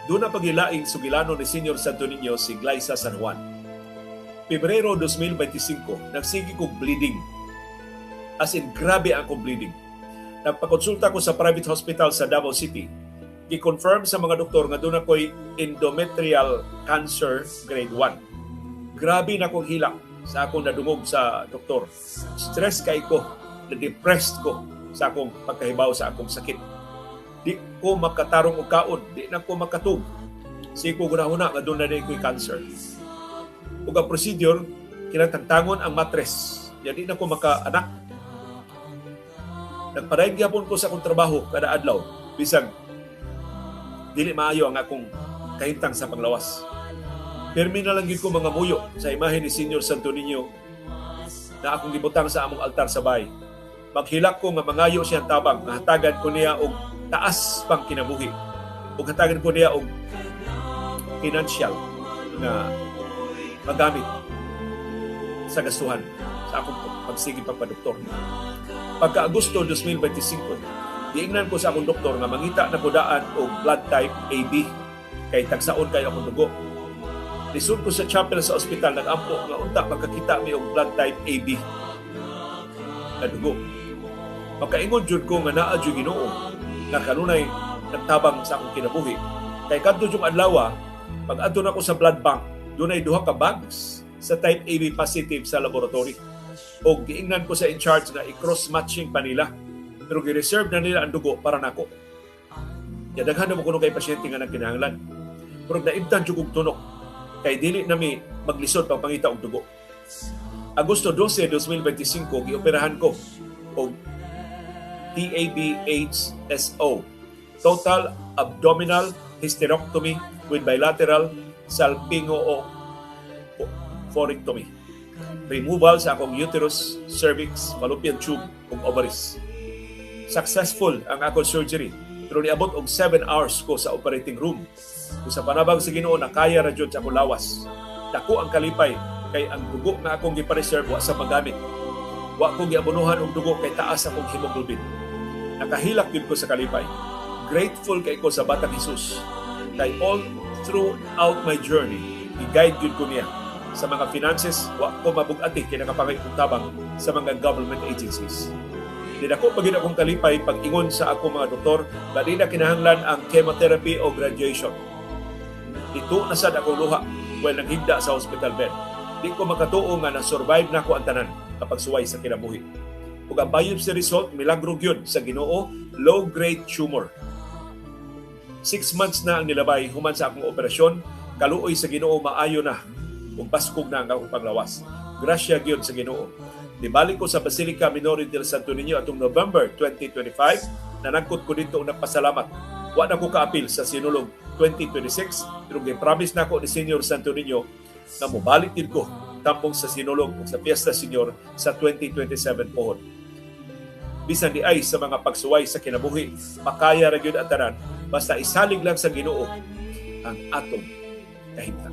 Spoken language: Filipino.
Doon na pagilaing sugilano ni Senior Santo Niño si Glyza San Juan. Pebrero 2025, nagsigi kong bleeding. As in, grabe akong bleeding. Nagpakonsulta ko sa private hospital sa Davao City. I-confirm sa mga doktor nga doon ako'y endometrial cancer grade 1. Grabe na akong hilak sa akong nadungog sa doktor. Stress kay ko, na-depressed ko sa akong pagkahibaw sa akong sakit. Di ko makatarong og kaon, di na ko makatug. Siko gunahuna nga doon na ako'y cancer. Ug ang procedure, kinatangtangon ang mattress. Di na ko makaanak. Nagpadayon gyapon ko sa akong trabaho kada adlaw. Bisag dili maayo ang akong kahintang sa panglawas. Permi na lang ko mga muyo sa imahe ni Senior Santo Niño na akong gibutang sa among altar sa bahay. Maghilak ko nga mangayo siyang tabang, hatagan ko niya og taas pang kinabuhi. Ug hatagan ko niya og financial na magamit sa gastuhan sa akong pagsigi pagpadoktor. Pagka Agosto 2025, giingnan ko sa akong doktor nga mangita na kudaan og blood type AB kay tagsaon kayo akong dugo. Lisod ko sa chapel sa ospital, nag-ampo nga unta makakita mi og blood type AB na dugo. Pagkaingon jud ko nga naa jud Ginoo nga kanunay nagtabang sa akong kinabuhi. Kay kadto jung adlaw, pag adto na ko sa blood bank, dunay duha ka bags sa type AB positive sa laboratory. O giingnan ko sa in charge na i-cross matching pa nila. Pero gi-reserve na nila ang dugo para nako. Daghan na mo kuno kay pasyente nga nagkinahanglan. Pero naimtan jud og tunok kay dili nami maglisod pang pangita og dugo. Agosto 12, 2025 gioperahan ko og TAB-HSO, total abdominal hysterectomy with bilateral salpingo-thorectomy. Removal sa akong uterus, cervix, fallopian tube ug ovaries. Successful ang akong surgery, pero niabot og 7 hours ko sa operating room. Kung sa panabang sa Ginoo na kaya ra jud sa akong lawas. Dako ang kalipay kay ang dugo nga akong gipa-reserve wa sa magamit. Wa ko giabonohan og dugo kay taas akong hemoglobin. Nakahilak gyud ko sa kalipay. Grateful kay ko sa Batang Hesus. Kay all throughout my journey, i-guide gyud ko niya sa mga finances, wa ko mabug-ati kay nakapangay kong tabang sa mga government agencies. Di ako pagin akong kalipay pag-ingon sa akong mga doktor na di na kinahanglan ang chemotherapy o radiation. Dito na sad akong luha while naghigda sa hospital bed. Di ko makatuo nga na-survive na ako ang tanan kapag suway sa kinabuhi. Ug ang biopsy result, milagro gyud sa Ginoo, low-grade tumor. 6 months na ang nilabay human sa akong operasyon, kaluoy sa Ginoo maayo na ug baskog na ang akong panglawas. Grasya gyud sa Ginoo. Nibalik ko sa Basilica Minor del Santo Niño atong November 2025, nanangkot ko dito og nagpasalamat. Wa na ko kaapil sa sinulog 2026, pero gi-promise na ko ni Senior Santo Niño na mobalik din ko tampong sa sinulog o sa Fiesta Senior sa 2027 pohon. Bisan di ay sa mga pagsuway sa kinabuhi, makaya ra gyud ang tanan basta isalig lang sa Ginoo ang atong kahimtang.